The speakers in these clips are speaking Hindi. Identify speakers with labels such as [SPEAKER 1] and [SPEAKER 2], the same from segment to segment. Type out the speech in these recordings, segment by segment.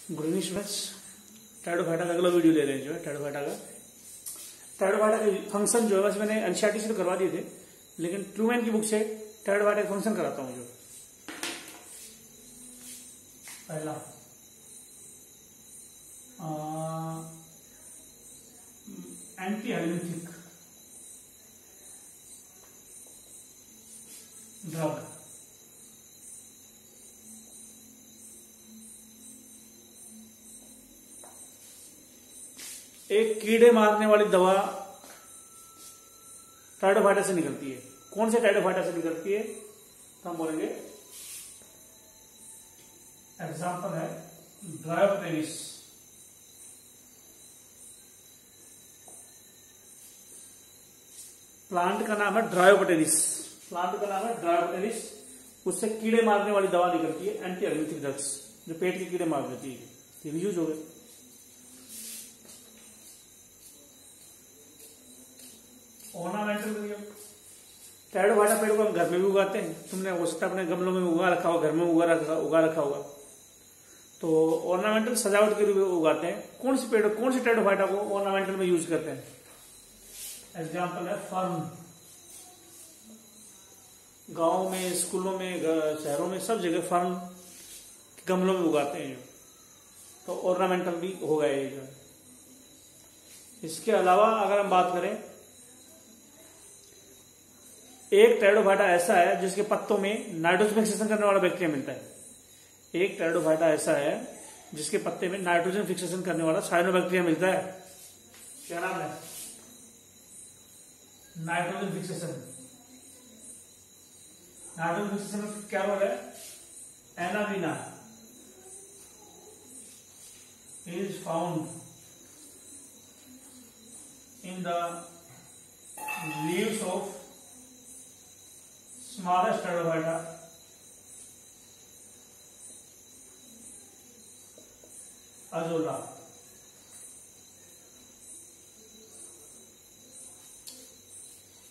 [SPEAKER 1] Good evening students. टाइडोफाइटा का अगला वीडियो ले रहे हैं जो है टाइडोफाइटा का। टाइडोफाइटा के फंक्शन जो है बस मैंने एनसीईआरटी से तो करवा दिए थे, लेकिन ट्रूमैन की बुक से टाइडोफाइटा का फंक्शन कराता हूँ। जो पहला एंटी हेलमिंथिक ड्रग, एक कीड़े मारने वाली दवा टाइडोफाइटा से निकलती है। कौन से टाइडोफाइटा से निकलती है तो हम बोलेंगे एग्जाम्पल है ड्रायोप्टेरिस। प्लांट का नाम है ड्रायोप्टेरिस। प्लांट का नाम है ड्रायोप्टेरिस। उससे कीड़े मारने वाली दवा निकलती है, एंटी एलमिथिक ड्रग्स, जो पेट के कीड़े मार देती है। ये भी यूज हो गए। ऑर्नामेंटल टाइडोफाइटा पेड़ को हम घर में भी उगाते हैं। तुमने हो सकता है अपने गमलों में उगा रखा होगा, घर में उगा रखा होगा। तो ऑर्नामेंटल सजावट के रूप में उगाते हैं। कौन सी टाइडोफाइटा को ऑर्नामेंटल में यूज करते हैं? एग्जाम्पल है फर्न। गांव में, स्कूलों में, शहरों में, सब जगह फर्न गमलों में उगाते हैं। तो ऑर्नामेंटल भी हो गया ये जो। इसके अलावा अगर हम बात करें, एक टाइडोफाइटा ऐसा है जिसके पत्तों में नाइट्रोजन फिक्सेशन करने वाला बैक्टीरिया मिलता है। एक टाइडोफाइटा ऐसा है जिसके पत्ते में नाइट्रोजन फिक्सेशन करने वाला साइनोबैक्टीरिया मिलता है। क्या नाम है? Nitrogen fixation. नाइट्रोजन फिक्सेशन में क्या रोल है? Anabaena is found in the leaves of smallest pteridophyta azolla.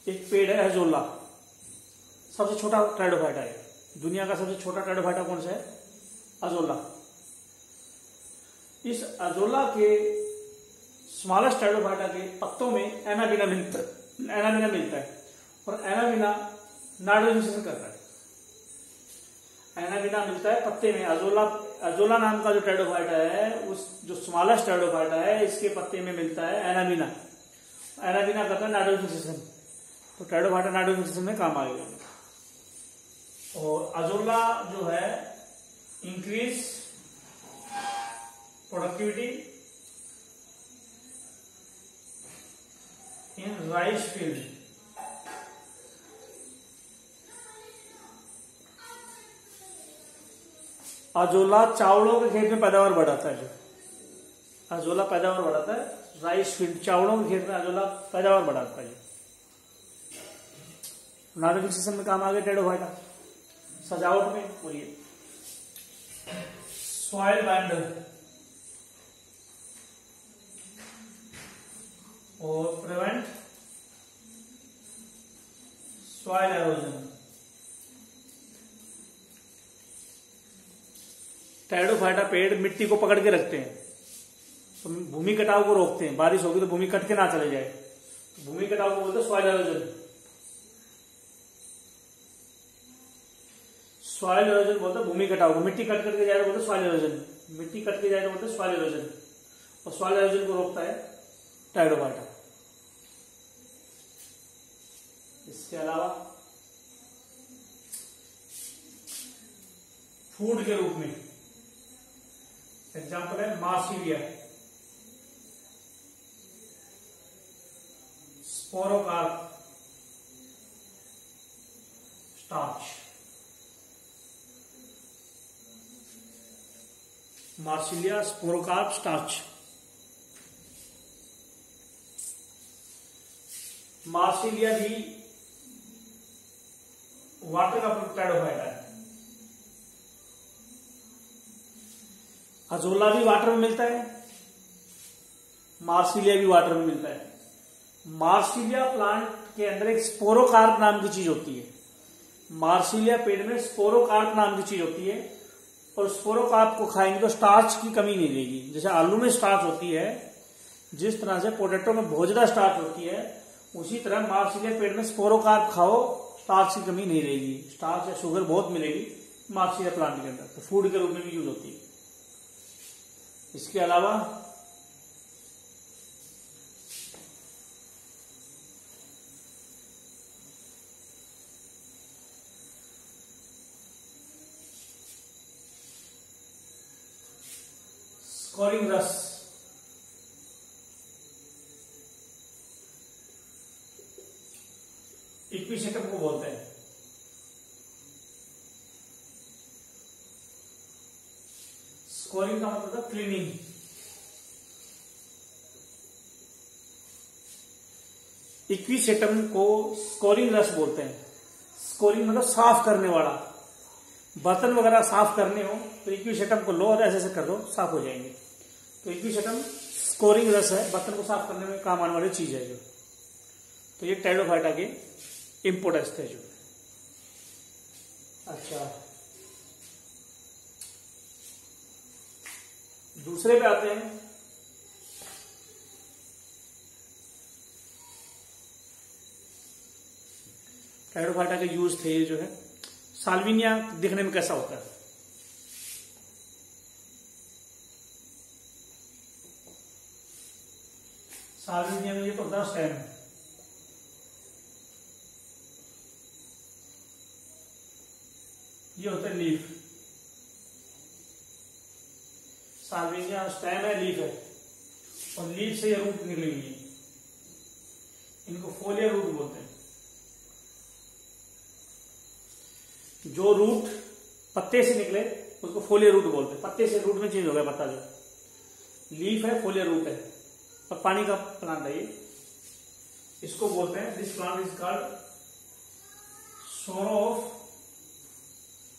[SPEAKER 1] एक पेड़ है अजोला, सबसे छोटा टाइडोफाइटा है। दुनिया का सबसे छोटा टाइडोफाइटा कौन सा है? अजोला। इस अजोला के स्मॉलेस्ट टाइडोफाइटा के पत्तों में एनाबिना मिलता है। और एनाबिना नाइट्रोजन फिक्सेशन करता है। एनाबिना मिलता है पत्ते में। अजोला नाम का जो टाइडोफाइटा है, उस जो स्मॉलेस्ट टाइडोफाइटा है, इसके पत्ते में मिलता है एनाबिना। एनाबिना करता है नाइट्रोजन फिक्सेशन। तो टाइडोफाइटा नाइट्रोजन फिक्सेशन में काम आएगा। और अजोला जो है increase productivity in rice field. Azolla चावलों के खेत में पैदावार बढ़ाता है। जो अजोला पैदावार बढ़ाता है राइस फील्ड, चावलों के खेत में अजोला पैदावार बढ़ाता है। नाइट्रोजन फिक्सेशन में काम आ गया टाइडोफाइटा। सजावट में बोलिए सॉइल बाइंडर और प्रिवेंट सॉइल एरोजन। टाइडोफाइटा पेड़ मिट्टी को पकड़ के रखते हैं, तो भूमि कटाव को रोकते हैं। बारिश होगी तो भूमि कट के ना चले जाए, तो भूमि कटाव को बोलते हैं सॉइल एरोजन। सॉइल एरोजन बोलते हैं भूमि कटाव को। मिट्टी कट करके जाए तो बोलते सॉइल एरोजन। मिट्टी कट के जाए तो बोलते सॉइल एरोजन। और सॉइल एरोजन को रोकता है टाइडोफाइटा। इसके अलावा फूड के रूप में एग्जाम्पल है marsilea, sporocarp starch. Marsilea, sporocarp starch. Marsilea भी वाटर का टाइडोफाइटा है। अजोला भी वाटर में मिलता है, मार्सिलिया भी वाटर में मिलता है। मार्सिलिया प्लांट के अंदर एक स्पोरोकार्प नाम की चीज होती है। मार्सिलिया पेड़ में स्पोरोकार्प नाम की चीज होती है। और स्पोरोकार्प को खाएंगे तो स्टार्च की कमी नहीं रहेगी। जैसे आलू में स्टार्च होती है, जिस तरह से पोटैटो में बहुत ज्यादा स्टार्च होती है, उसी तरह मार्क्सिलिया पेड़ में स्पोरोकार्प खाओ, स्टार्च की कमी नहीं रहेगी। स्टार्च या शुगर बहुत मिलेगी मार्क्सिलिया प्लांट के अंदर, तो फूड के रूप में भी यूज होती है। इसके अलावा स्कोरिंग रस, इक्विसेटम को बोलते हैं। स्कोरिंग का मतलब था क्लीनिंग। इक्विसेटम को स्कोरिंग रस बोलते हैं। स्कोरिंग मतलब साफ करने वाला। बर्तन वगैरह साफ करने हो तो इक्विसेटम को लो और ऐसे ऐसे कर दो, साफ हो जाएंगे। तो इक्विसेटम स्कोरिंग रस है, बर्तन को साफ करने में काम आने वाली चीज है जो। तो ये टेरिडोफाइटा के इंपोर्टेंस थे जो। अच्छा, दूसरे पे आते हैं। टेरिडोफाइटा के यूज थे ये जो है। साल्विनिया दिखने में कैसा होता है? साल्विनिया में ये तो होता है स्टेम, ये होता है लीफ। साल्विनिया स्टेम है, लीफ है, और लीफ से ये रूट निकली हुई है। इनको फोलियर रूट बोलते हैं। जो रूट पत्ते से निकले उसको फोलियर रूट बोलते हैं। पत्ते से रूट में चेंज हो गया पत्ता, जो लीफ है फोलियर रूट है, और पानी का प्लांट है ये। इसको बोलते हैं, दिस प्लांट इज कॉल्ड सोरो ऑफ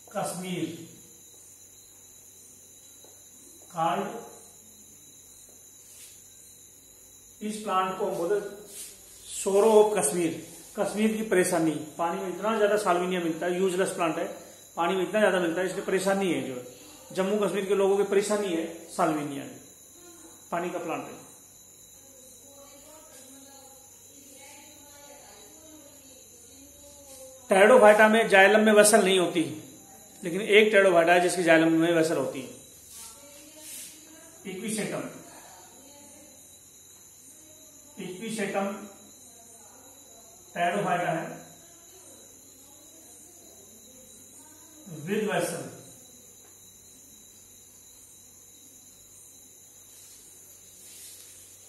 [SPEAKER 1] कश्मीर, कॉल्ड। इस प्लांट को बोलते सोरो ऑफ कश्मीर। कश्मीर की परेशानी, पानी में इतना ज्यादा साल्विनिया मिलता है, यूजलेस प्लांट है, पानी में इतना ज्यादा मिलता है, इसकी परेशानी है जो जम्मू कश्मीर के लोगों की परेशानी है साल्विनिया, पानी का प्लांट है। टेरिडोफाइटा में जाइलम में वेसल नहीं होती, लेकिन एक टेरिडोफाइटा है जिसकी जाइलम में वेसल होती है, इक्विसेटम। इक्विसेटम टेरिडोफाइटा है विद वेसल।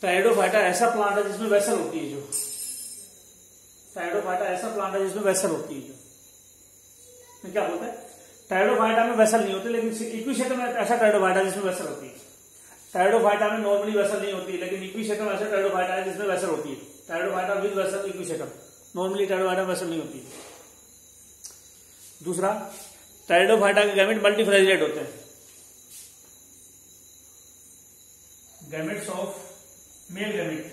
[SPEAKER 1] टेरिडोफाइटा ऐसा प्लांट है जिसमें वेसल होती है जो। टेरिडोफाइटा ऐसा प्लांट है जिसमें वेसल होती है जो। क्या बोलते हैं? टेरिडोफाइटा में वेसल नहीं होती, लेकिन इक्विसेटम में ऐसा टेरिडोफाइटा जिसमें वेसल होती है। टेरिडोफाइटा में नॉर्मली वेसल नहीं होती, लेकिन इक्विसेटम ऐसा टेरिडोफाइटा है जिसमें वेसल होती है। Pteridophyta with vessel, Equisetum. Normally pteridophyta में वेसल नहीं होती। दूसरा, टेरिडोफाइटा के गैमेट मल्टीफ्लैजिलेट होते हैं। Gametes of male gamete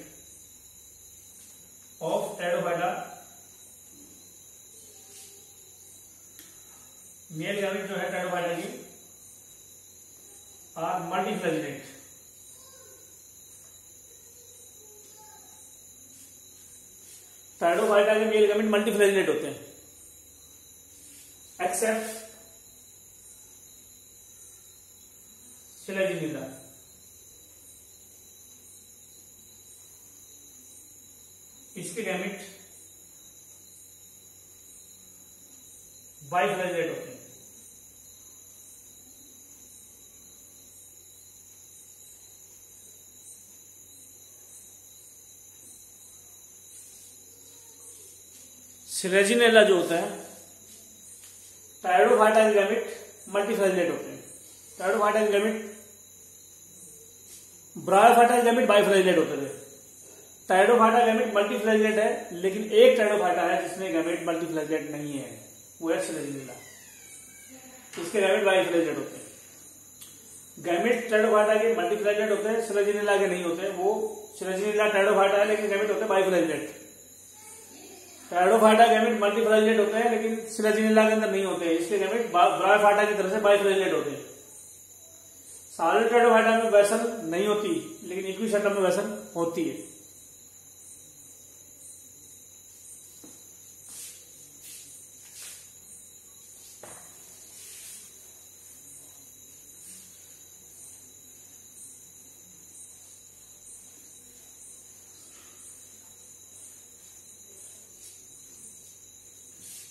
[SPEAKER 1] of pteridophyta, male gamete जो है टेरिडोफाइटा की आर मल्टीफ्लैजिलेट। टेरिडोफाइटा के मेल गैमेट मल्टीफ्लैजिलेट होते हैं, एक्सेप्ट सिलेजिनिला। इसके गैमेट बाइफ्लैजिलेट होते हैं। सिलेजिनेला जो होता है, टेरिडोफाइटा के गैमेट मल्टीफ्लैजिलेट होते हैं। टेरिडोफाइटा के गैमेट, ब्रायोफाइटा के गैमेट बाइफ्लैजिलेट होते थे। टेरिडोफाइटा गैमेट मल्टीफ्लैजिलेट है, लेकिन एक टेरिडोफाइटा है जिसमें गैमेट मल्टीफ्लैजिलेट नहीं है, वो है सिलेजिनेला। इसके गैमेट बाइफ्लैजिलेट होते हैं। गैमेट टेरिडोफाइटा के मल्टीफ्लैजिलेट होते हैं, सिलेजिनेला के नहीं होते। वो सिलेजिनेला टेरिडोफाइटा है, लेकिन गैमेट होते हैं बाइफ्लैजिलेट। टेरिडोफाइटा गैमेट मल्टीफ्लैजिलेट होते हैं, लेकिन सिलेजिनेला के अंदर नहीं होते। इसके गैमेट ब्रायोफाइटा की तरह से बाइफ्लैजिलेट होते हैं। सॉलिड टेट्राफाइटा में वेसल नहीं होती, लेकिन इक्विसेटम में वेसल होती है।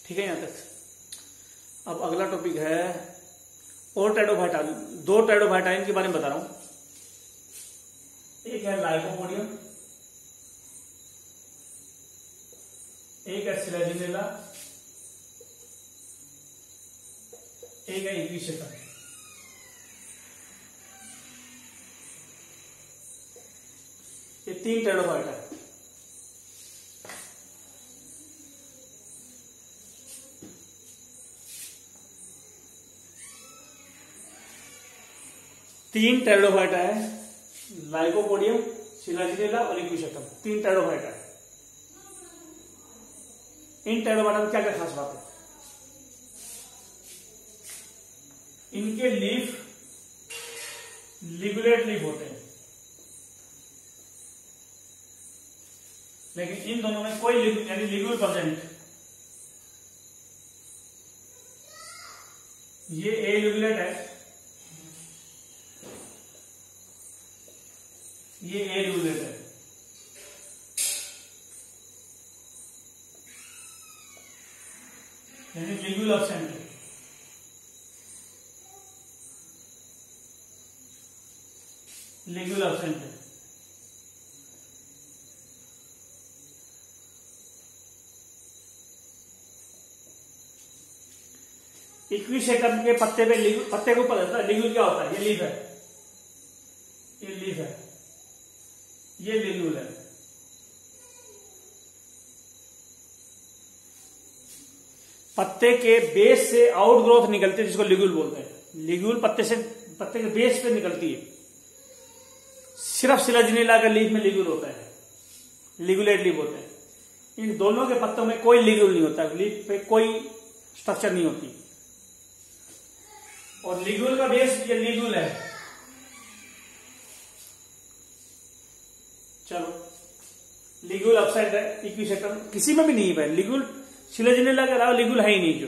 [SPEAKER 1] ठीक है यहां तक। अब अगला टॉपिक है और टेट्राफाइटा, दो टेट्राफाइटा इनके बारे में बता रहा हूं। एक है लाइकोपोडियम, एक है सिलेजिनेला, एक है इक्विसेटम। ये तीन टेट्राफाइटा है। तीन टेट्राफाइटा है, लाइकोपोडियम, सिलेजिनेला और इक्विसेटम, तीन टेट्राफाइटा है। इन टेट्राफाइटा में क्या क्या खास बात है? इनके लीफ लिगुलेट लीफ होते हैं, लेकिन इन दोनों में कोई यानी लिग्यूल प्रेजेंट। ये ए लिगुलेट है, ये ए लिगुलेट है। यानी लिग्यूल एब्सेंट है। लिग्यूल एब्सेंट है। इक्विसेटम के पत्ते पे पत्ते के ऊपर रहता है लिग्यूल। क्या होता है? ये लीफ है, ये लीफ है, ये लिग्यूल है। पत्ते के बेस से आउट ग्रोथ निकलती है, जिसको लिग्यूल बोलते हैं। लिग्यूल पत्ते के बेस पे निकलती है। सिर्फ सिलेजिनेला का लीफ में लिग्यूल होता है, लिगुलेट लीफ होते हैं। इन दोनों के पत्तों में कोई लिग्यूल नहीं होता, लीफ पे कोई स्ट्रक्चर नहीं होती। और लिग्यूल का बेस ये लिग्यूल है। चलो, लिग्यूल अपसाइड है, इक्विसेटम किसी में भी नहीं है। लिग्यूल सिलेजिनेला के अलावा लिग्यूल है ही नहीं, जो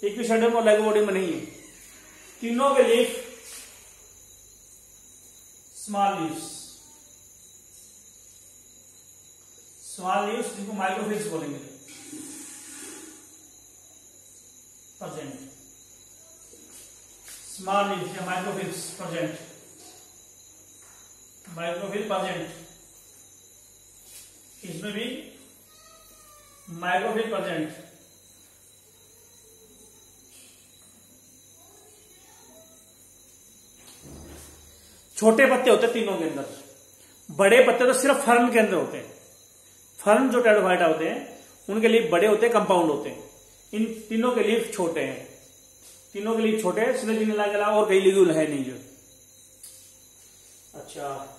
[SPEAKER 1] इक्विसेटम और लाइकोपोडियम में नहीं है। तीनों के leaf small leaves, small leaves जिनको माइक्रोफिल्स बोलेंगे, प्रेजेंट। स्मॉल लीव्स या माइक्रोफिल्स प्रेजेंट, माइक्रोफिल प्रेजेंट। इसमें भी माइक्रोफिल प्रेजेंट। छोटे पत्ते होते हैं तीनों के अंदर, बड़े पत्ते तो सिर्फ फर्न के अंदर होते हैं। फर्न जो टेट्राफाइटा होते हैं उनके लीफ बड़े होते हैं, कंपाउंड होते हैं। इन तीनों के लीफ छोटे हैं, तीनों के लीफ छोटे हैं। सिलेजिनेला के अलावा और कई लिग्यूल है नहीं जो। अच्छा,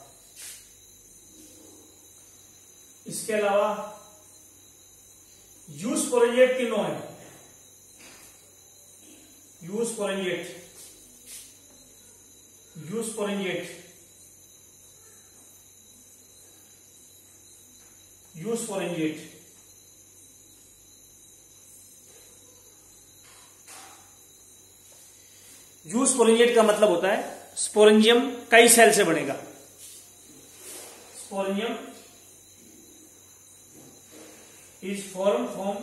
[SPEAKER 1] इसके अलावा यूस्पोरेंजिएट तीनों है। Eusporangiate, eusporangiate, eusporangiate. यूस्पोरेंजिएट का मतलब होता है स्पोरेंजियम कई सेल से बनेगा। Sporangium is formed from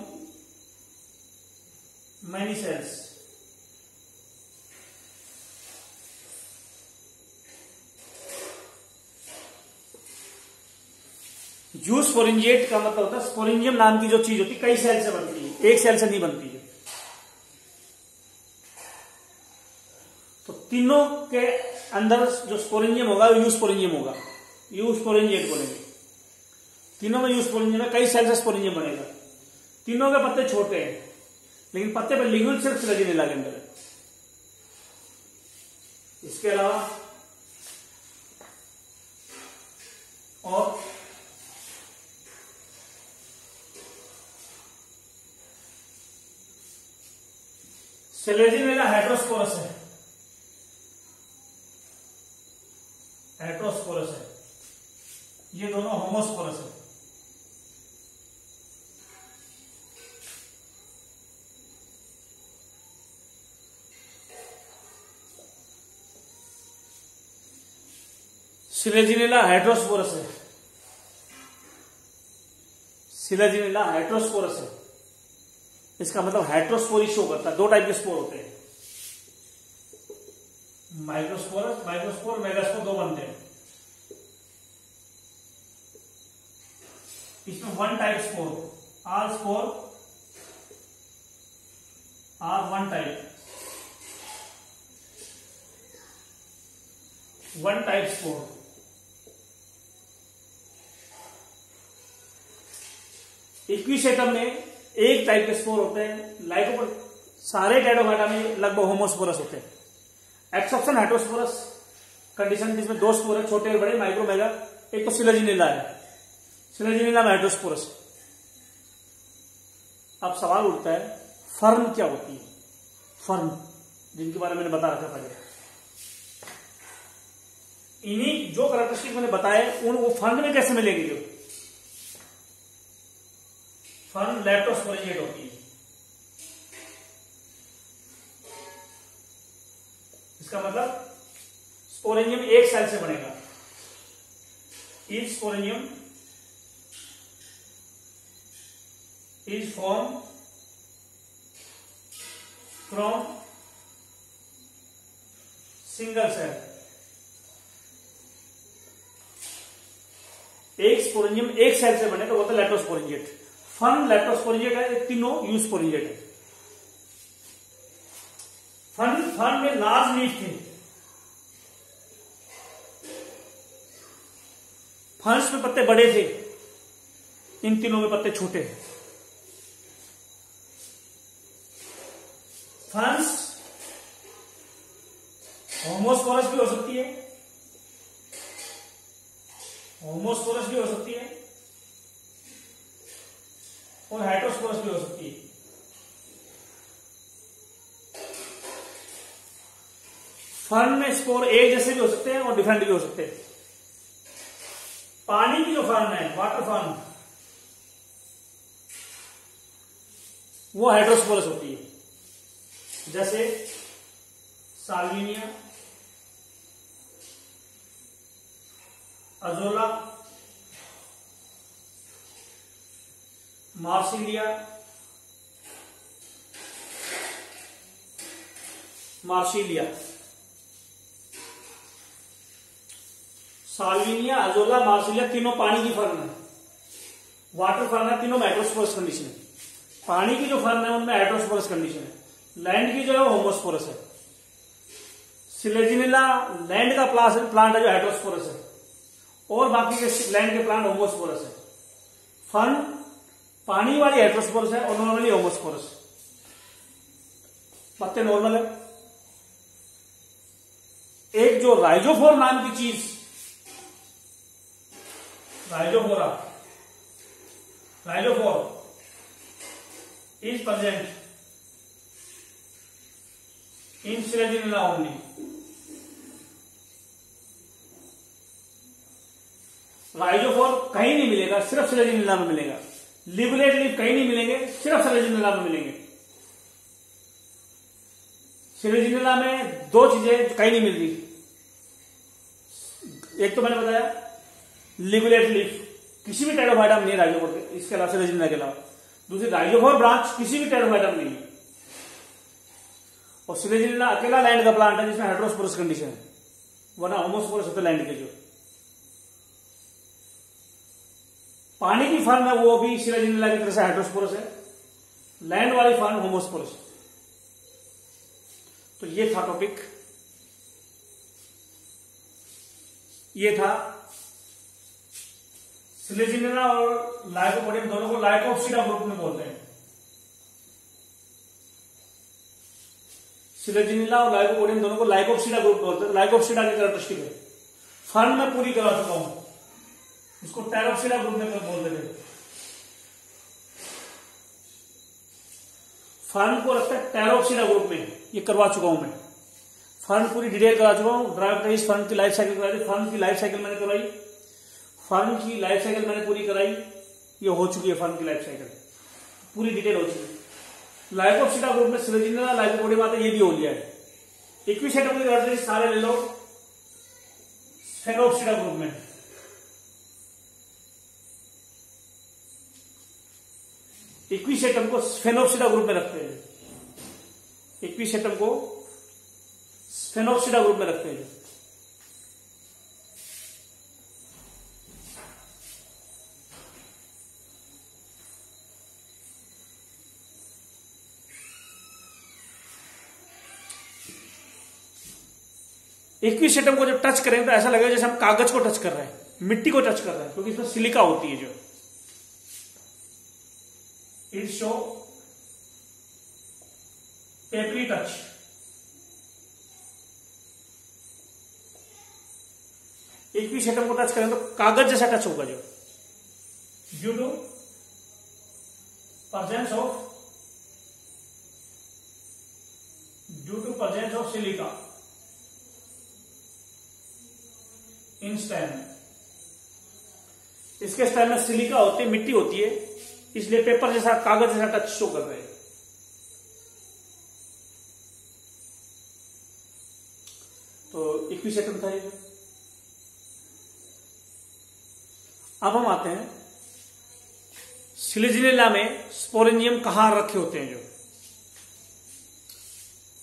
[SPEAKER 1] many cells. Eusporangiate का मतलब होता है स्पोरेंजियम नाम की जो चीज होती है कई सेल से बनती है, एक सेल से नहीं बनती है। तो तीनों के अंदर जो स्पोरेंजियम होगा वो यूस्पोरेंजियम होगा, यूस्पोरेंजिएट बोलेंगे। तीनों में यूस्पोरेंजियम है, कई सेल से स्पोरेंजियम बनेगा। तीनों के पत्ते छोटे हैं, लेकिन पत्ते पर लिग्यूल सिर्फ सिलेजिनेला के अंदर है। इसके अलावा और सिलेजिनेला हेटेरोस्पोरस है। हेट्रोस्पोरस है, ये दोनों होमोस्पोरस है। सिलेजिनेला हेट्रोस्पोरस है, सिलेजिनेला हेट्रोस्पोरस है। इसका मतलब हेट्रोस्पोरी शो करता है। दो टाइप के स्पोर होते हैं, माइक्रोस्पोरस, माइक्रोस्पोर, मेगास्पोर, दो बनते हैं। इसमें one type spore, all spore are one type, one type spore. Equisetum में एक टाइप के स्पोर होते हैं। लाइकोपोड सारे टेट्राफाइटा में लगभग होमोस्पोरस होते हैं। एक्सेप्शन हेट्रोस्पोरस कंडीशन, जिसमें दो स्पोर है, छोटे और बड़े, माइक्रो मेगा। एक तो सिलेजिनेला है, सिलेजिनेला में हेट्रोस्पोरस। अब सवाल उठता है फर्न क्या होती है। फर्न, जिनके बारे में मैंने बता रखा पहले, इन्हीं जो कैरेक्टरिस्टिक मैंने बताए उन वो फर्न में कैसे मिलेगी। जो फर्न लैक्टोस्पोरेंजिएट होती है। इसका मतलब स्पोरेंजियम एक सेल से बनेगा। Each sporangium is form from single cell. एक स्पोरेंजियम एक सेल से बने तो वो तो लैक्टोस्पोरेंजिएट। फर्न लैक्टोस्पोरेंजिएट है, तीनों यूस्पोरेंजिएट है। फर्न में लार्ज लीफ थे, फर्न्स में पत्ते बड़े थे, इन तीनों में पत्ते छोटे हैं। फर्न्स होमोस्पोरस भी हो सकती है, होमोस्पोरस भी हो सकती है और हेट्रोस्पोरस भी हो सकती है। फर्न में स्पोर एक जैसे भी हो सकते हैं और डिफरेंट भी हो सकते हैं। पानी की जो फर्न है, वाटर फर्न, वो हेट्रोस्पोरस होती है। जैसे Salvinia, azolla, Marsilea, Marsilea, Salvinia, azolla, Marsilea तीनों पानी की फर्न है। वाटर फर्न है, तीनों हेट्रोस्पोरस कंडीशन है। पानी की जो फर्न है उनमें हेट्रोस्पोरस कंडीशन है। लैंड की जो है होमोस्पोरस है। सिलेजिनेला लैंड का प्लांट है जो हेट्रोस्पोरस है, और बाकी के लैंड के प्लांट होमोस्पोरस है। फर्न पानी वाली हेट्रोस्पोरस है और नॉर्मली होमोस्पोरस। पत्ते नॉर्मल है। एक जो राइजोफोर नाम की चीज, rhizophora, rhizophore is present in selaginella only. Rhizophore कहीं नहीं मिलेगा, सिर्फ सिलेजिनेला में मिलेगा। लिबुलेट लीफ कहीं नहीं मिलेंगे, सिर्फ सिलेजिनेला में मिलेंगे। सिलेजिनेला में दो चीजें कहीं नहीं मिल रही। एक तो मैंने बताया लिबुलेट लीफ किसी भी टेट्राफाइटा में नहीं है राइजोफोर के, इसके अलावा सिलेजिनेला के अलावा। दूसरी राइजोफोर ब्रांच किसी भी टेट्राफाइटा में नहीं है। और सिलेजिनेला अकेला लैंड का प्लांट है जिसमें हेट्रोस्पोरस कंडीशन है, वरना होमोस्पोरस होते लैंड के। जो पानी की फर्न है वो भी सिलेजिनेला की तरह से हेट्रोस्पोरस है। लैंड वाली फर्न होमोस्पोरस। तो ये था टॉपिक, ये था सिलेजिनेला और लाइकोपोडियम दोनों को लाइकोप्सिडा ग्रुप में बोलते हैं। सिलेजिनेला और लाइकोपोडियम दोनों को लाइकोप्सिडा ग्रुप बोलते हैं। लाइकोप्सिडा की कैरेक्टरिस्टिक है। फर्न में पूरी करा चुका हूं, इसको टेरोप्सिडा ग्रुप में बोलते थे। फर्न को रखता है टेरोप्सिडा ग्रुप में, ये करवा चुका हूं मैं। फर्न पूरी डिटेल करा चुका हूँ। ड्राइव फर्न की लाइफ साइकिल कराई, फर्न की लाइफ साइकिल मैंने कराई, फर्न की लाइफ साइकिल मैंने पूरी कराई, ये हो चुकी है फर्न की लाइफ साइकिल, पूरी डिटेल हो चुकी है। लाइकोप्सिडा ग्रुप में सिलेजिनिला लाइकोपोडियम आता है, ये भी हो गया है। इक्विसेटम के सारे ले लो स्फेनोप्सिडा ग्रुप में, इक्विसेटम को स्फेनोप्सिडा ग्रुप में रखते हैं, इक्विसेटम को स्फेनोप्सिडा ग्रुप में रखते हैं। इक्विसेटम को जब टच करें तो ऐसा लगेगा जैसे हम कागज को टच कर रहे हैं, मिट्टी को टच कर रहे हैं, क्योंकि इसमें सिलिका होती है। जो it show papery touch, Equisetum को टच करें तो कागज जैसा टच होगा, जो due to presence of silica in stem. इसके स्टेम में सिलिका होती है, मिट्टी होती है, इसलिए पेपर जैसा, कागज जैसा टच शो कर रहे हैं। तो इक्विसेटम था ये। अब हम आते हैं सिलेजिनिला में स्पोरेंजियम कहां रखे होते हैं। जो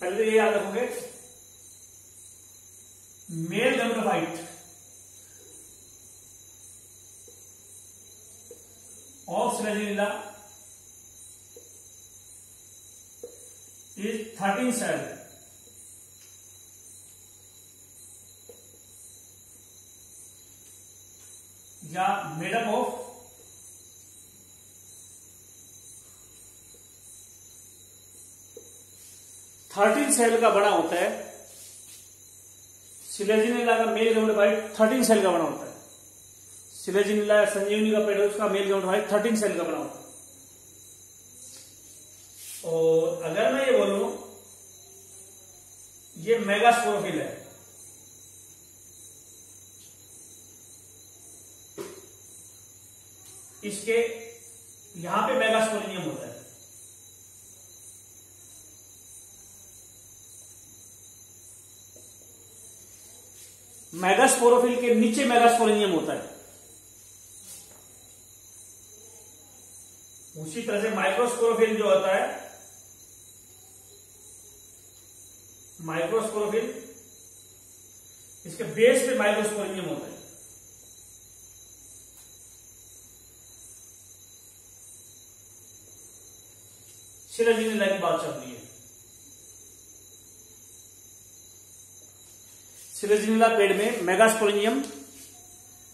[SPEAKER 1] पहले तो ये याद रखोगे, male gametophyte of Sileginella is 13 cell, या made up of 13 सेल का बना होता है। सिलेजिनिला का मेल गैमेटोफाइट 13 सेल का बना होता है। सिलेजिनिला संजीवनी का पेड़, उसका मेल गैमेटोफाइट 13 सेल का बना होता है। और अगर मैं ये बोलूं ये मेगास्पोरोफिल है, इसके यहां पे मेगास्पोरेंजियम होता है। मेगास्पोरोफिल के नीचे मेगास्पोरेंजियम होता है। उसी तरह से माइक्रोस्पोरोफिल जो होता है, माइक्रोस्पोरोफिल, इसके बेस पे माइक्रोस्पोरेंजियम होता है। सिलेजिनिला की बात चल रही है। सिलेजिनिला पेड़ में मेगास्पोरेंजियम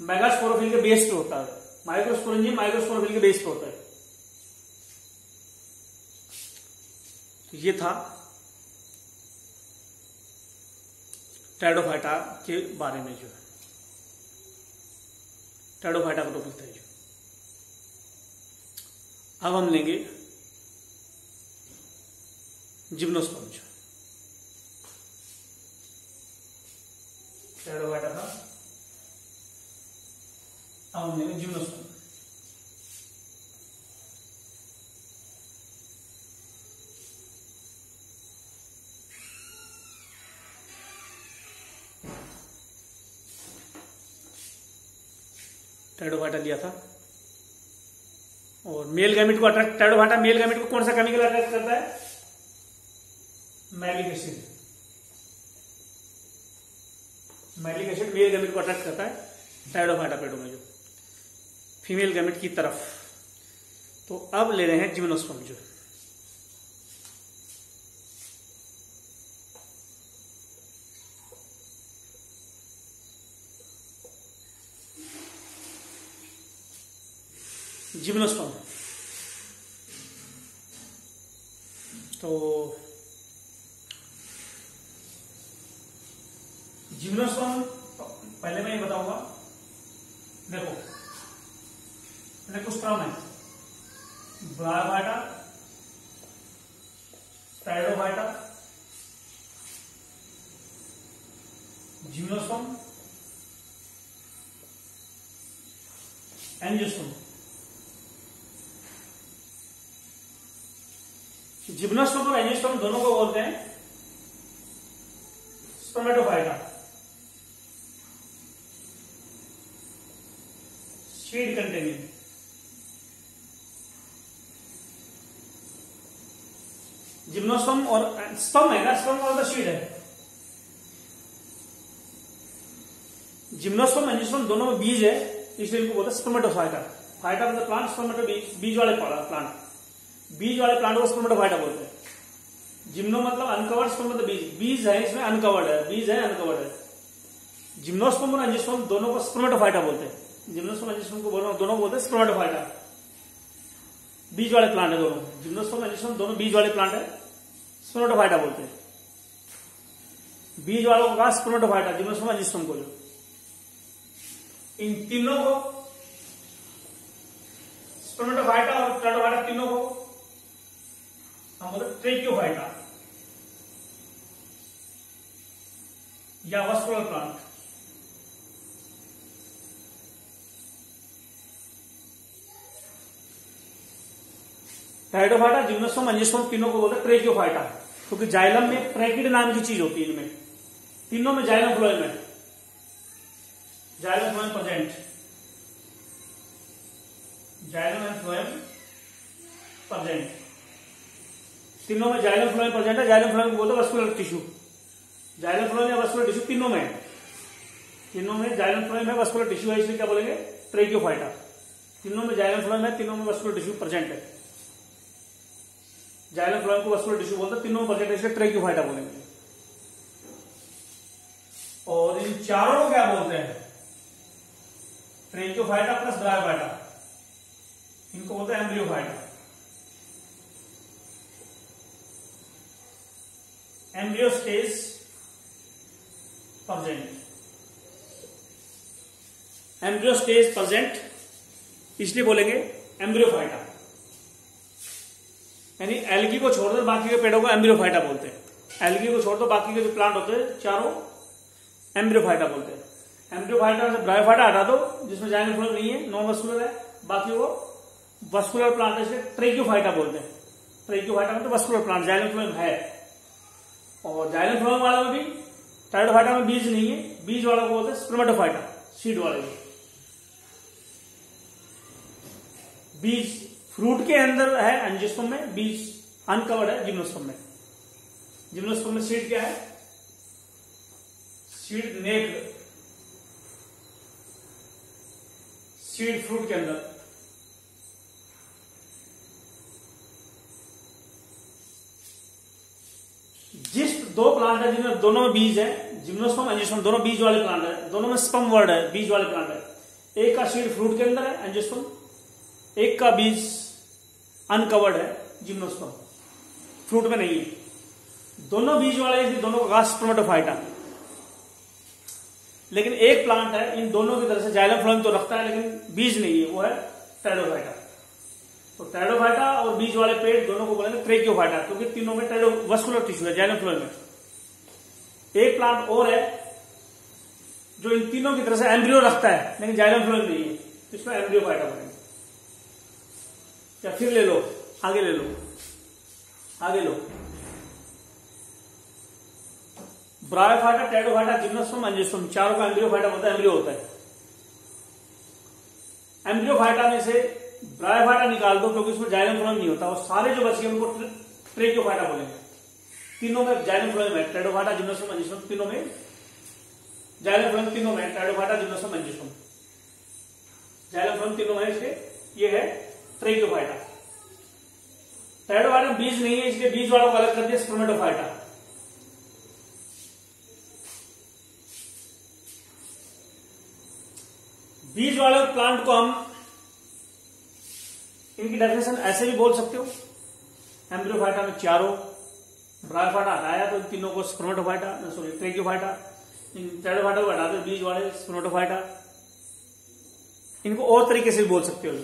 [SPEAKER 1] मेगास्पोरोफिल के बेस पे होता है, माइक्रोस्पोरेंजियम माइक्रोस्पोरोफिल के बेस पे होता है। तो ये था टेरिडोफाइटा के बारे में, जो है टेरिडोफाइटा का टॉपिक था जो। अब हम लेंगे जिम्नोस्पर्म। टेरिडोफाइटा था, अब हम लेंगे जिम्नोस्पर्म। टेरिडोफाइटा लिया था, और मेल गैमेट को अट्रैक्ट, टेरिडोफाइटा मेल गैमेट को कौन सा केमिकल अट्रैक्ट करता है? Malic acid. Malic acid male gamete को अट्रैक्ट करता है टेरिडोफाइटा पेड़ों में, जो फीमेल गैमेट की तरफ। तो अब ले रहे हैं जिम्नोस्पर्म। जो जिम्नोस्पर्म, तो जिम्नोस्पर्म पहले मैं ये बताऊंगा। देखो कुछ क्रम है, bryophyta, pteridophyta, gymnosperm, angiosperm. Gymnosperm और एंजियोस्पर्म दोनों को बोलते हैं स्पर्मेटोफाइटा, सीड कंटेनिंग। जिम्नोस्पर्म और स्पर्म है ना, स्पर्म और सीड है। जिम्नोस्पर्म एंजियोस्पर्म दोनों में बीज है, इसलिए इनको बोलते हैं स्पर्मेटोफाइटा। फाइटा मतलब प्लांट, स्पर्मेटो बीज वाले प्लांट, बीज वाले प्लांट को स्पर्मेटोफाइटा बोलते हैं। जिम्नो मतलब अनकवर्ड, स्पर्म मतलब बीज, बीज है इसमें अनकवर्ड है, बीज है अनकवर्ड है। जिम्नोस्पर्म और एंजियोस्पर्म दोनों को स्पर्मेटोफाइटा बोलते हैं। जिम्नोस्पर्म एंजियोस्पर्म को दोनों को बोलते हैं स्पर्मेटोफाइटा, बीज वाले प्लांट है दोनों। जिम्नोस्पर्म एंजियोस्पर्म दोनों बीज वाले प्लांट है, स्पर्मेटोफाइटा बोलते हैं। बीज वालों को कहा स्पर्मेटोफाइटा, जिम्नोस्पर्म एंजियोस्पर्म को। जो इन तीनों को स्पर्मेटोफाइटा और प्लांटोफाइटा तीनों को हम बोलते हैं ट्रेकियोफाइटा या वस्कुलर प्लांट। टाइडोफाइटा, जिम्नोस्पर्म, एंजियोस्पर्म तीनों को बोलते हैं ट्रेकियोफाइटा, क्योंकि जाइलम में ट्रैकिड नाम की चीज होती है इनमें। तीनों में जाइलम फ्लोएम है, xylem phloem present, xylem and phloem present. तीनों में जाइलम फ्लोएम प्रेजेंट है। जाइलम फ्लोएम को बोलते हैं वस्कुलर टिश्यू। जाइलम फ्लोएम या वस्कुलर टिश्यू तीनों में है, तीनों में जाइलम फ्लोएम है, वस्कुलर टिश्यू है, इसलिए क्या बोलेंगे ट्रेकियोफाइटा। तीनों में जाइलम फ्लोएम है, तीनों में वस्कुलर टिश्यू प्रेजेंट है। जाइलम फ्लोएम को वस्कुलर टिश्यू बोलते हैं, तीनों में प्रेजेंट है, इसलिए ट्रेकियोफाइटा बोलेंगे। और इन चारों को क्या बोलते हैं? ट्रेकियोफाइटा प्लस ब्रायोफाइटा, इनको बोलते हैं embryophyta. Embryo stage present, embryo stage present इसलिए बोलेंगे एम्ब्रियोफाइटा। यानी एल्गी को छोड़ दो बाकी के पेड़ों को एम्ब्रियोफाइटा बोलते हैं। एल्गी को छोड़ दो बाकी के जो प्लांट होते हैं चारों एम्ब्रियोफाइटा बोलते हैं। एम्ब्रियोफाइटा से ब्रायोफाइटा हटा दो, जिसमें जाइलम फ्लोएम नहीं है, नॉन वस्कुलर है, बाकी वो वस्कुलर प्लांट है, इसलिए ट्रेकियोफाइटा बोलते हैं। ट्रेकियोफाइटा मतलब वस्कुलर प्लांट, जाइलम फ्लोएम है। और जाइलम फ्लोएम वाला में भी, टाइडोफाइटा में बीज नहीं है, बीज वाला को बोलते हैं स्पर्मेटोफाइटा, सीड वाले को। बीज फ्रूट के अंदर है एंजियोस्पर्म में, बीज अनकवर्ड है जिम्नोस्पर्म में। जिम्नोस्पर्म में सीड क्या है? सीड नेक्ड, सीड फ्रूट के अंदर। जिस दो प्लांट है जिनमें दोनों में बीज है, जिम्नोस्पर्म एंजियोस्पर्म दोनों बीज वाले प्लांट है, दोनों में स्पर्म वर्ड है, बीज वाले प्लांट है। एक का सीड फ्रूट के अंदर है एंजियोस्पर्म, एक का बीज अनकवर्ड है जिम्नोस्पर्म, फ्रूट में नहीं है। दोनों बीज वाले, इसलिए दोनों का स्पर्मेटोफाइटा। लेकिन एक प्लांट है इन दोनों की तरह से जाइलम फ्लोएम तो रखता है लेकिन बीज नहीं है, वो है टाइडोफाइटा। तो टाइडोफाइटा और बीज वाले पेड़ दोनों को बोलेंगे ट्रेकियोफाइटा, क्योंकि तीनों में वस्कुलर टिश्यू है जाइलम फ्लोएम में। एक प्लांट और है जो इन तीनों की तरह से एम्ब्रियो रखता है लेकिन जाइलम फ्लोएम नहीं है, इसमें एम्ब्रियोफाइटा बोलेंगे। या फिर ले लो, आगे ले लो, आगे लो। ब्रायोफाइटा, टाइडोफाइटा, जिम्नोस्पर्म, एंजियोस्पर्म चारों का एम्ब्रियोफाइटा होता है, एम्ब्रियो होता है। एम्ब्रियोफाइटा में से ब्रायोफाइटा निकाल दो क्योंकि उसमें जाइलम फ्लोएम नहीं होता, और सारे जो बचे उनको ट्रेकियोफाइटा बोलेंगे। तीनों में जाइलम फ्लोएम है, टाइडोफाइटा, जिम्नोस्पर्म, एंजियोस्पर्म तीनों में जाइलम फ्लोएम, तीनों में टाइडोफाइटा, जिम्नोस्पर्म, एंजियोस्पर्म जाइलम फ्लोएम तीनों में, इसलिए ये है ट्रेकियोफाइटा। टाइडोफाइटा बीज नहीं है, इसलिए बीज वालों को अलग कर दिया स्पर्मेटोफाइटा। बीज वाले प्लांट को हम, इनकी डेफिनेशन ऐसे भी बोल सकते हो, एम्ब्रियोफाइटा में चारों, ब्रायोफाइटा हटाया तो इन तीनों को स्पर्मेटोफाइटा, सॉरी ट्रेकियोफाइटा, इन टाइडोफाइटा को हटा दो बीज वाले स्पर्मेटोफाइटा। इनको और तरीके से भी बोल सकते हो,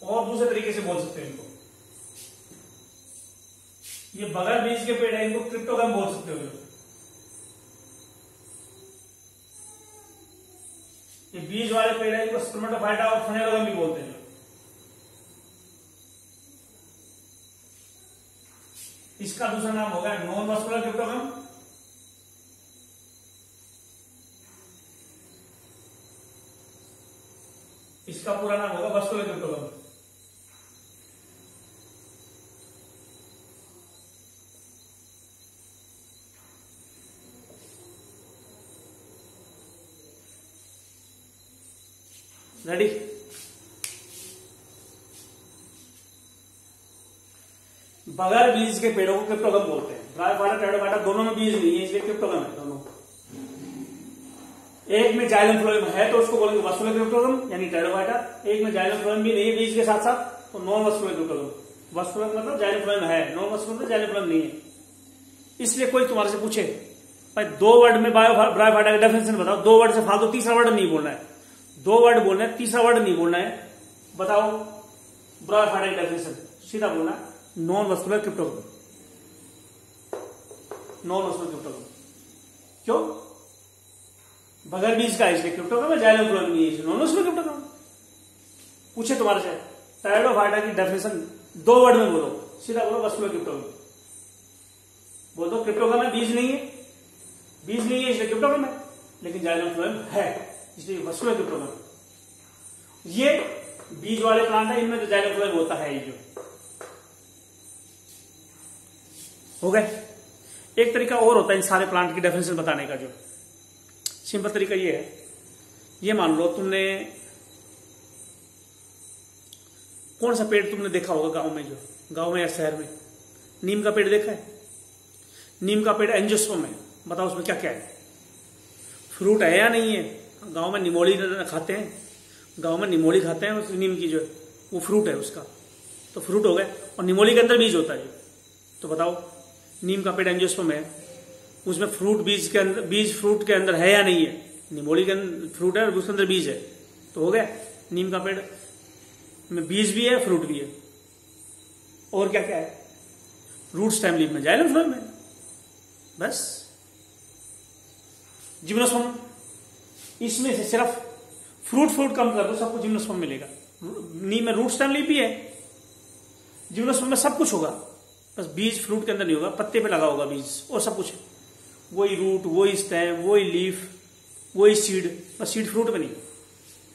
[SPEAKER 1] और दूसरे तरीके से बोल सकते हो इनको। ये बगैर बीज के पेड़ है, इनको क्रिप्टोगम बोल सकते हो। ये बीज वाले पेड़ है, इनको स्पर्मेटोफाइटा और फनेलोगम भी बोलते हैं। इसका दूसरा नाम होगा नॉन मस्कुलर क्रिप्टोगम। इसका पूरा नाम होगा वस्कुलर क्रिप्टोगम। रेडी? बगैर बीज के पेड़ों को क्रिप्टोगम बोलते हैं। ब्रायोफाइटा टेट्राफाइटा दोनों में बीज नहीं है, इसलिए क्रिप्टोगम है दोनों। एक में जाइलम फ्लोएम है तो उसको बोलेंगे वस्कुलर क्रिप्टोगम यानी टेट्राफाइटा। एक में जाइलम फ्लोएम भी नहीं है बीज के साथ साथ, तो नॉन वस्कुलर क्रिप्टोगम। वस्कुलर मतलब जाइलम फ्लोएम है, नॉन वस्कुलर मतलब जाइलम फ्लोएम नहीं है। इसलिए कोई तुम्हारे से पूछे भाई 2 वर्ड में ब्रायोफाइटा का डेफिनेशन बताओ, 2 वर्ड से फालतू तीसरा वर्ड नहीं बोलना है, 2 वर्ड बोलना है, तीसरा वर्ड नहीं बोलना है। बताओ ब्रायोफाइटा की डेफिनेशन, सीधा बोलना नॉन वस्कुलर क्रिप्टोगम। नॉन वस्कुलर क्रिप्टोगम क्यों? बगैर बीज का इसलिए क्रिप्टोगम है, जाइलम फ्लोएम नहीं है, नॉन वस्कुलर क्रिप्टोगम। पूछे तुम्हारे से टेट्राफाइटा की डेफिनेशन 2 वर्ड में बोलो, सीधा बोलो वस्कुलर क्रिप्टोगम। बोल दो क्रिप्टोगम है, बीज नहीं है, बीज नहीं है इसलिए क्रिप्टोगम है, लेकिन जाइलम फ्लोएम है इसलिए वस्कुलर क्रिप्टोगम। ये बीज वाले प्लांट है, इनमें तो जाइलम फ्लोएम होता है। ये जो हो गए। एक तरीका और होता है इन सारे प्लांट की डेफिनेशन बताने का, जो सिंपल तरीका ये है। ये मान लो तुमने कौन सा पेड़ तुमने देखा होगा गांव में, जो गांव में या शहर में नीम का पेड़ देखा है? नीम का पेड़ एंजियोस्पर्म है। बताओ उसमें क्या क्या है? फ्रूट है या नहीं है? गांव में निमोली खाते हैं, गांव में निमोली खाते हैं, उस नीम की जो है वो फ्रूट है उसका, तो फ्रूट हो गए। और निमोली के अंदर बीज होता है। तो बताओ नीम का पेड़ एंजियोस्पर्म है, उसमें फ्रूट बीज के अंदर, बीज फ्रूट के अंदर है या नहीं है? निमोली के अंदर फ्रूट है और उसके अंदर बीज है, तो हो गया। नीम का पेड़ में बीज भी है, फ्रूट भी है। और क्या क्या है? रूट स्टेम लीफ में जाइलम फ्लोएम है, बस। जिम्नोस्पर्म, इसमें से सिर्फ फ्रूट कम कर दो, सबको जिम्नोस्पर्म मिलेगा। नीम में रूट स्टेम लीफ भी है, जिम्नोस्पर्म में सब कुछ होगा, बस बीज फ्रूट के अंदर नहीं होगा, पत्ते पे लगा होगा बीज, और सब कुछ है। वही रूट, वही स्टेम, वही लीफ, वही सीड, बस सीड फ्रूट में नहीं,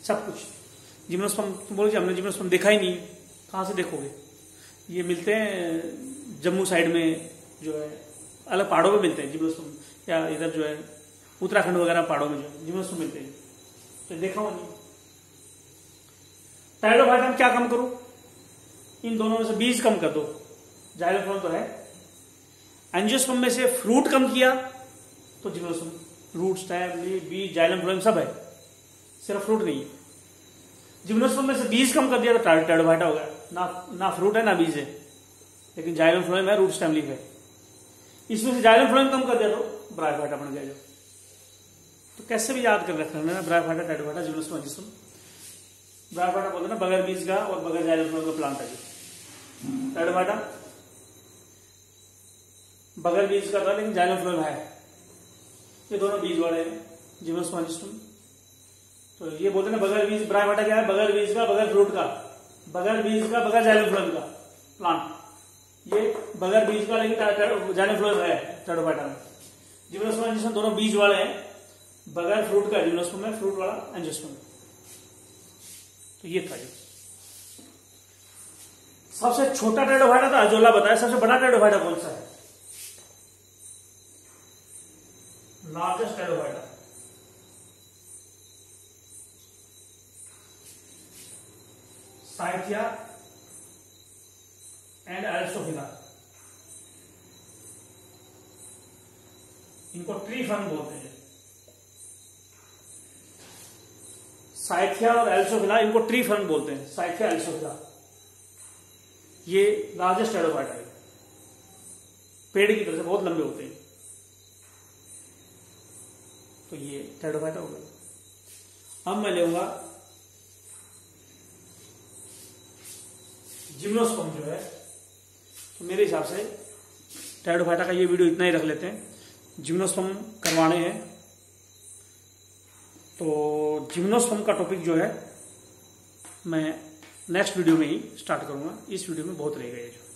[SPEAKER 1] सब कुछ। जिम्नोस्पर्म तुम बोलोगे हमने जिम्नोस्पर्म देखा ही नहीं, कहां से देखोगे? ये मिलते हैं जम्मू साइड में, जो है अलग पहाड़ों में मिलते हैं जिम्नोस्पर्म, या इधर जो है उत्तराखंड वगैरह पहाड़ों में जो है जिम्नोस्पर्म मिलते हैं, तो देखा हो नहीं। टेट्राफाइटा में क्या कम करो? इन दोनों में से बीज कम कर दो, जाइलम फ्लोएम तो है। एंजियोस्पर्म में से फ्रूट कम किया तो जिम्नोस्पर्म, रूट स्टेम लीफ बीज जाइलम फ्लोएम सब है, सिर्फ फ्रूट नहीं है। जिम्नोस्पर्म में से बीज कम कर दिया तो टेट्राफाइटा हो गया। ना फ्रूट है ना बीज है, लेकिन जाइलम फ्लोएम है, रूट स्टेम लीफ है। इसमें से जाइलम फ्लोएम कम कर दिया तो ब्रायोफाइटा बन गया। तो कैसे भी याद कर रखना, ब्रायोफाइटा टेट्राफाइटा जिम्नोस्पर्म एंजियोस्पर्म। ब्रायोफाइटा बोलते ना बगैर बीज का और बगैर जाइलम फ्लोएम का प्लांट है। टेट्राफाइटा बगैर बीज का था लेकिन जाइलम फ्लोएम है। ये दोनों बीज वाले हैं, जिम्नोस्पर्म एंजियोस्पर्म। तो ये बोलते ना बगैर बीज, ब्रायोफाइटा क्या है? बगैर बीज का, बगैर फ्रूट का, बगैर बीज का, बगैर जाइलम फ्लोएम का प्लांट। ये बगैर बीज का लेकिन जाइलम फ्लोएम है टेट्राफाइटा में। जिम्नोस्पर्म एंजियोस्पर्म दोनों बीज वाले हैं, बगैर फ्रूट का जिम्नोस्पर्म है, फ्रूट वाला एंजियोस्पर्म। तो ये था जो सबसे छोटा टेट्राफाइटा था अजोला बताया। सबसे बड़ा टेट्राफाइटा कौन सा है? Largest pteridophyta cyathea and alsophila. इनको ट्री फर्न बोलते हैं। साइथिया और एल्सोफिला, इनको ट्री फर्न बोलते हैं, साइथिया एल्सोफिला। ये लार्जेस्ट टेट्राफाइटा है, पेड़ की तरह से बहुत लंबे होते हैं। तो ये टेट्राफाइटा हो गया। अब मैं लूंगा जिम्नोस्पर्म जो है, तो मेरे हिसाब से स्टेरोफाइटा का ये वीडियो इतना ही रख लेते हैं। जिम्नोस्पर्म करवाने हैं तो जिम्नोस्पर्म का टॉपिक जो है मैं नेक्स्ट वीडियो में ही स्टार्ट करूंगा। इस वीडियो में बहुत रहेगा ये जो